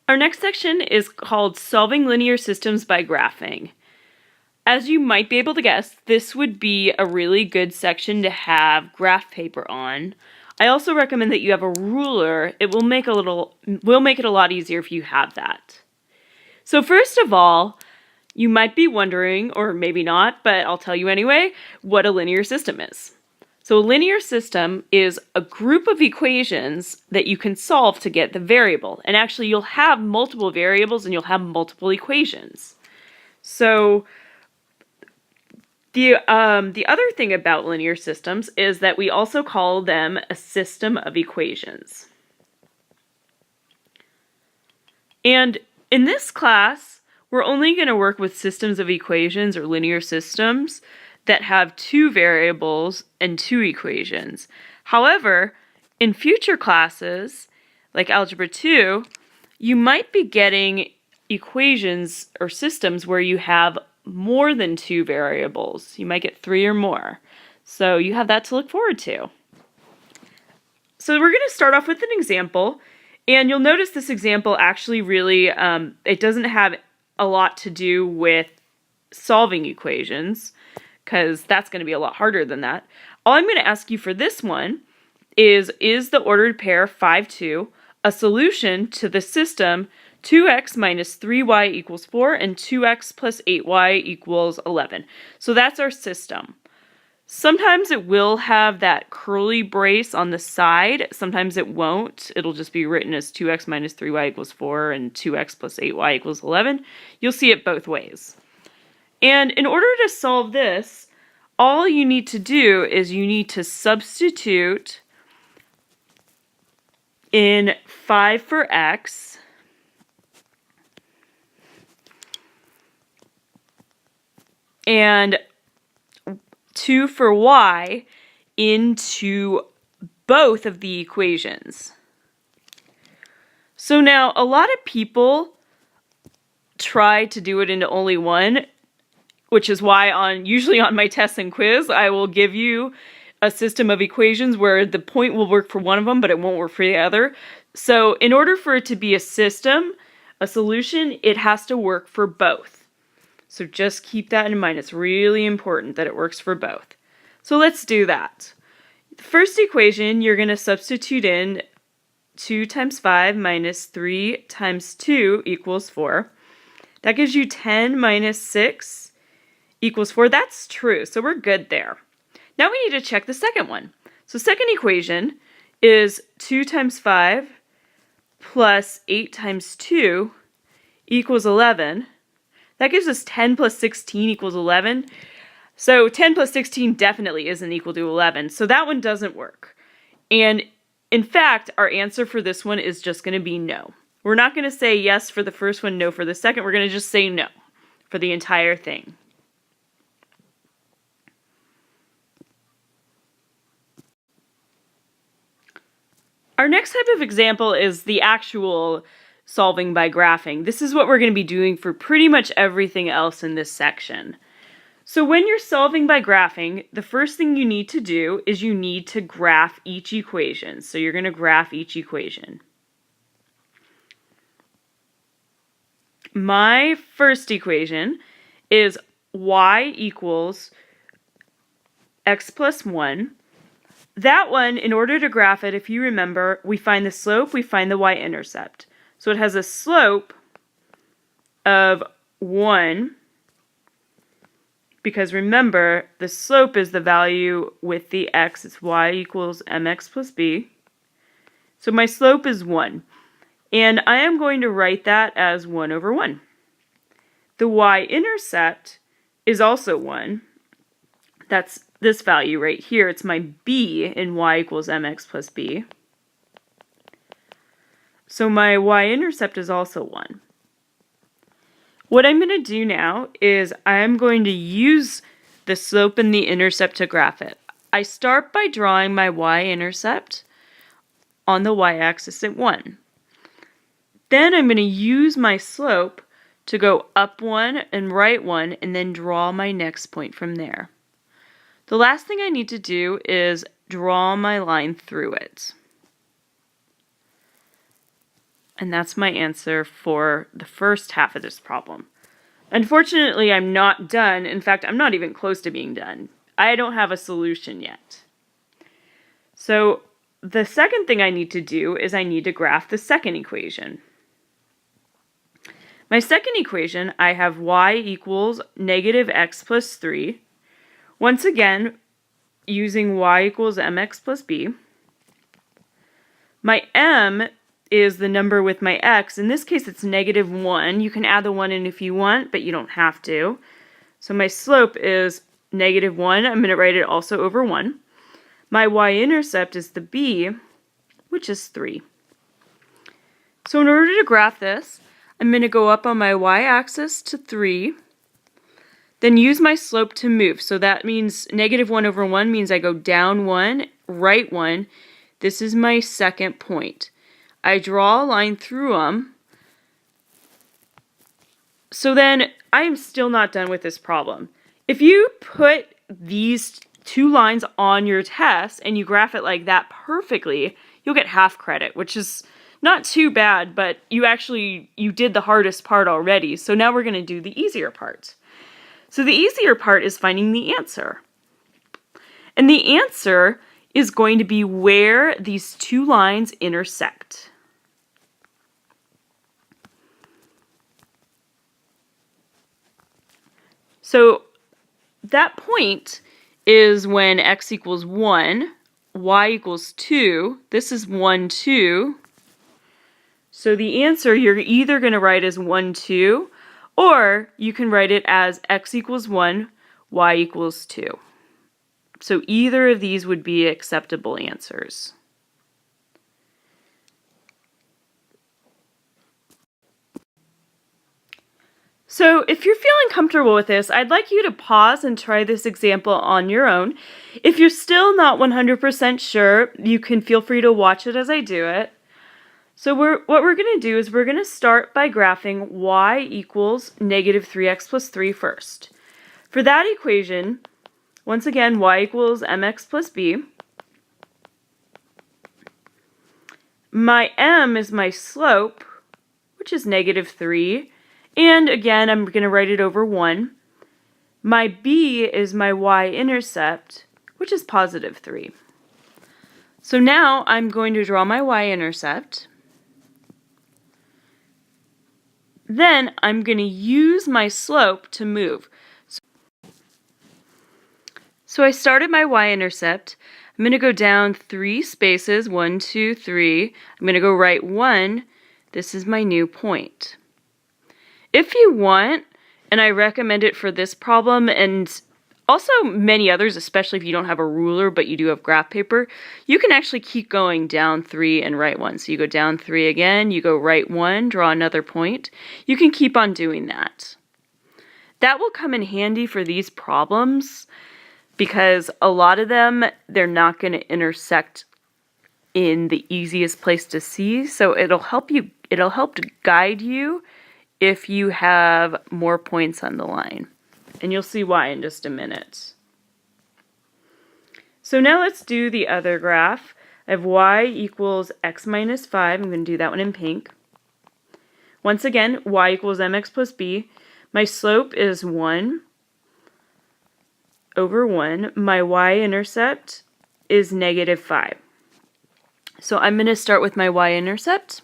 Our next section is called Solving Linear Systems by Graphing. As you might be able to guess, this would be a really good section to have graph paper on. I also recommend that you have a ruler. It will make it a lot easier if you have that. So first of all, you might be wondering, or maybe not, but I'll tell you anyway, what a linear system is. So a linear system is a group of equations that you can solve to get the variable. And actually you'll have multiple variables and you'll have multiple equations. So the other thing about linear systems is that we also call them a system of equations. And in this class, we're only going to work with systems of equations or linear systems that have two variables and two equations. However, in future classes, like Algebra 2, you might be getting equations or systems where you have more than two variables. You might get 3 or more. So you have that to look forward to. So we're going to start off with an example, and you'll notice this example actually really, it doesn't have a lot to do with solving equations, because that's going to be a lot harder than that. All I'm going to ask you for this one is the ordered pair 5, 2 a solution to the system 2x minus 3y equals 4 and 2x plus 8y equals 11. So that's our system. Sometimes it will have that curly brace on the side. Sometimes it won't. It'll just be written as 2x minus 3y equals 4 and 2x plus 8y equals 11. You'll see it both ways. And in order to solve this, all you need to do is you need to substitute in 5 for x and 2 for y into both of the equations. So now a lot of people try to do it into only one, which is why usually on my tests and quiz, I will give you a system of equations where the point will work for one of them, but it won't work for the other. So in order for it to be a system, a solution, it has to work for both. So just keep that in mind. It's really important that it works for both. So let's do that. The first equation, you're going to substitute in 2 times 5 minus 3 times 2 equals 4. That gives you 10 minus 6 equals 4. That's true, so we're good there. Now we need to check the second one. So second equation is 2 times 5 plus 8 times 2 equals 11. That gives us 10 plus 16 equals 11. So 10 plus 16 definitely isn't equal to 11, so that one doesn't work. And in fact, our answer for this one is just going to be no. We're not going to say yes for the first one, no for the second. We're going to just say no for the entire thing. Our next type of example is the actual solving by graphing. This is what we're going to be doing for pretty much everything else in this section. So when you're solving by graphing, the first thing you need to do is you need to graph each equation. So you're going to graph each equation. My first equation is y equals x plus 1. That one, in order to graph it, if you remember, we find the slope, we find the y-intercept. So it has a slope of 1, because remember, the slope is the value with the x, it's y equals mx plus b. So my slope is 1. And I am going to write that as 1 over 1. The y-intercept is also 1. That's this value right here. It's my b in y equals mx plus b. So my y-intercept is also 1. What I'm going to do now is I'm going to use the slope and the intercept to graph it. I start by drawing my y-intercept on the y-axis at 1. Then I'm going to use my slope to go up 1 and right 1 and then draw my next point from there. The last thing I need to do is draw my line through it. And that's my answer for the first half of this problem. Unfortunately, I'm not done. In fact, I'm not even close to being done. I don't have a solution yet. So the second thing I need to do is I need to graph the second equation. My second equation, I have y equals negative x plus 3. Once again, using y equals mx plus b. My m is the number with my x. In this case, it's negative 1. You can add the 1 in if you want, but you don't have to. So my slope is negative 1. I'm going to write it also over 1. My y-intercept is the b, which is 3. So in order to graph this, I'm going to go up on my y-axis to 3, then use my slope to move. So that means negative 1 over 1 means I go down 1, right 1. This is my second point. I draw a line through them. So then I am still not done with this problem. If you put these two lines on your test and you graph it like that perfectly, you'll get half credit, which is not too bad, but you did the hardest part already. So now we're going to do the easier part. So the easier part is finding the answer. And the answer is going to be where these two lines intersect. So that point is when x equals 1, y equals 2. This is 1, 2. So the answer you're either going to write as 1, 2, or you can write it as x equals 1, y equals 2. So either of these would be acceptable answers. So if you're feeling comfortable with this, I'd like you to pause and try this example on your own. If you're still not 100% sure, you can feel free to watch it as I do it. So what we're going to do is we're going to start by graphing y equals negative 3x plus 3 first. For that equation, once again, y equals mx plus b. My m is my slope, which is negative 3. And again, I'm going to write it over 1. My b is my y-intercept, which is positive 3. So now I'm going to draw my y-intercept. Then I'm going to use my slope to move. So I started my y-intercept. I'm going to go down 3 spaces, 1, 2, 3. I'm going to go right 1. This is my new point. If you want, and I recommend it for this problem and also many others, especially if you don't have a ruler but you do have graph paper, you can actually keep going down 3 and right 1. So you go down 3 again, you go right 1, draw another point. You can keep on doing that. That will come in handy for these problems because a lot of them, they're not going to intersect in the easiest place to see. So it'll help to guide you if you have more points on the line. And you'll see why in just a minute. So now let's do the other graph. I have y equals x minus 5. I'm going to do that one in pink. Once again, y equals mx plus b. My slope is 1 over 1. My y-intercept is negative 5. So I'm going to start with my y-intercept.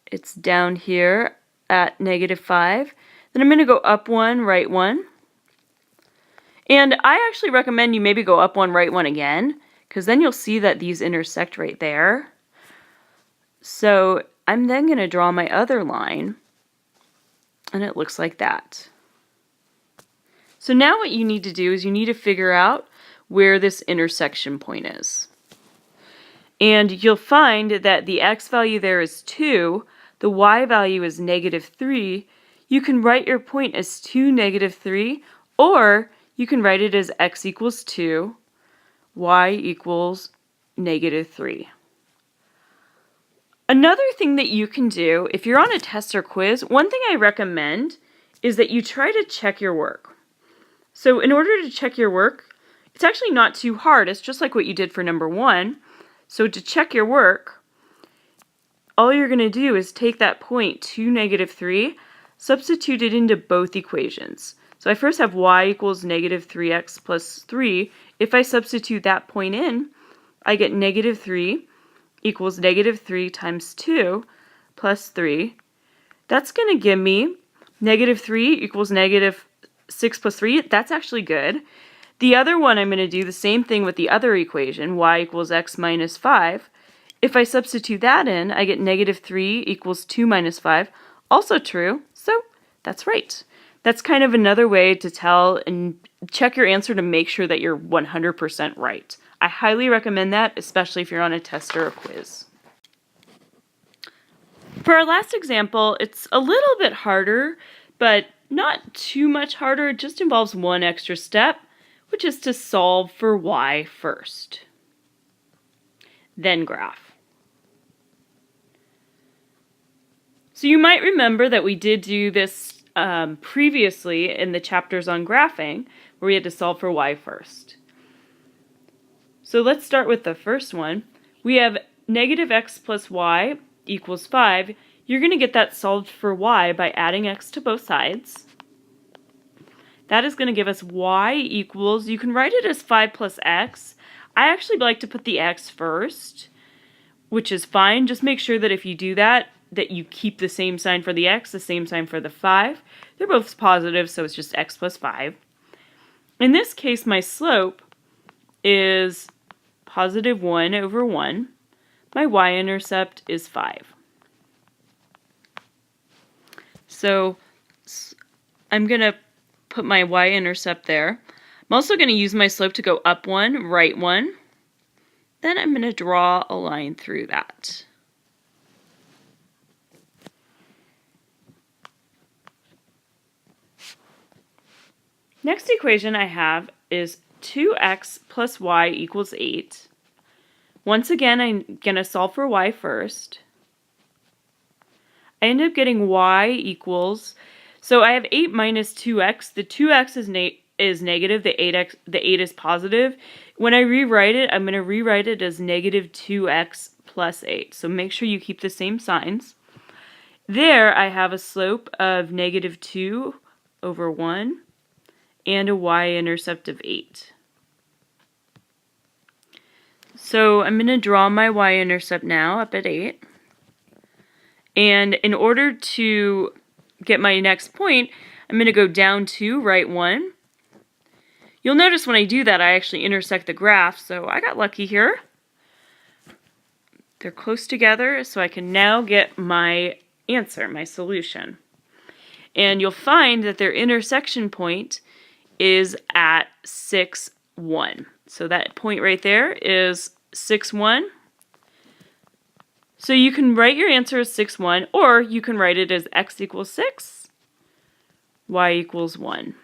It's down here at negative 5. Then I'm going to go up 1, right 1. And I actually recommend you maybe go up 1, right 1 again, because then you'll see that these intersect right there. So I'm then going to draw my other line, and it looks like that. So now what you need to do is you need to figure out where this intersection point is. And you'll find that the x value there is 2, the y value is negative 3. You can write your point as 2, negative 3, or you can write it as x equals 2, y equals negative 3. Another thing that you can do, if you're on a test or quiz, one thing I recommend is that you try to check your work. So in order to check your work, it's actually not too hard. It's just like what you did for number 1. So to check your work, all you're going to do is take that point 2, negative 3, substitute it into both equations. So I first have y equals negative 3x plus 3. If I substitute that point in, I get negative 3 equals negative 3 times 2 plus 3. That's going to give me negative 3 equals negative 6 plus 3. That's actually good. The other one, I'm going to do the same thing with the other equation, y equals x minus 5. If I substitute that in, I get negative 3 equals 2 minus 5. Also true, so that's right. That's kind of another way to tell and check your answer to make sure that you're 100% right. I highly recommend that, especially if you're on a test or a quiz. For our last example, it's a little bit harder, but not too much harder. It just involves one extra step, which is to solve for y first, then graph. So you might remember that we did do this previously in the chapters on graphing, where we had to solve for y first. So let's start with the first one. We have negative x plus y equals 5. You're going to get that solved for y by adding x to both sides. That is going to give us y equals, you can write it as 5 plus x. I actually like to put the x first, which is fine. Just make sure that if you do that, that you keep the same sign for the x, the same sign for the 5. They're both positive, so it's just x plus 5. In this case, my slope is positive 1 over 1. My y-intercept is 5. So I'm going to put my y-intercept there. I'm also going to use my slope to go up 1, right 1. Then I'm going to draw a line through that. Next equation I have is 2x plus y equals 8. Once again, I'm going to solve for y first. I end up getting y equals, so I have 8 minus 2x. The 2x is negative, the 8 is positive. When I rewrite it, I'm going to rewrite it as negative 2x plus 8. So make sure you keep the same signs. There I have a slope of negative 2 over 1 and a y-intercept of 8. So I'm going to draw my y-intercept now up at 8. And in order to get my next point, I'm going to go down 2, right 1. You'll notice when I do that, I actually intersect the graph, so I got lucky here. They're close together, so I can now get my answer, my solution. And you'll find that their intersection point is at 6, 1. So that point right there is 6, 1. So you can write your answer as 6, 1, or you can write it as x equals 6, y equals 1.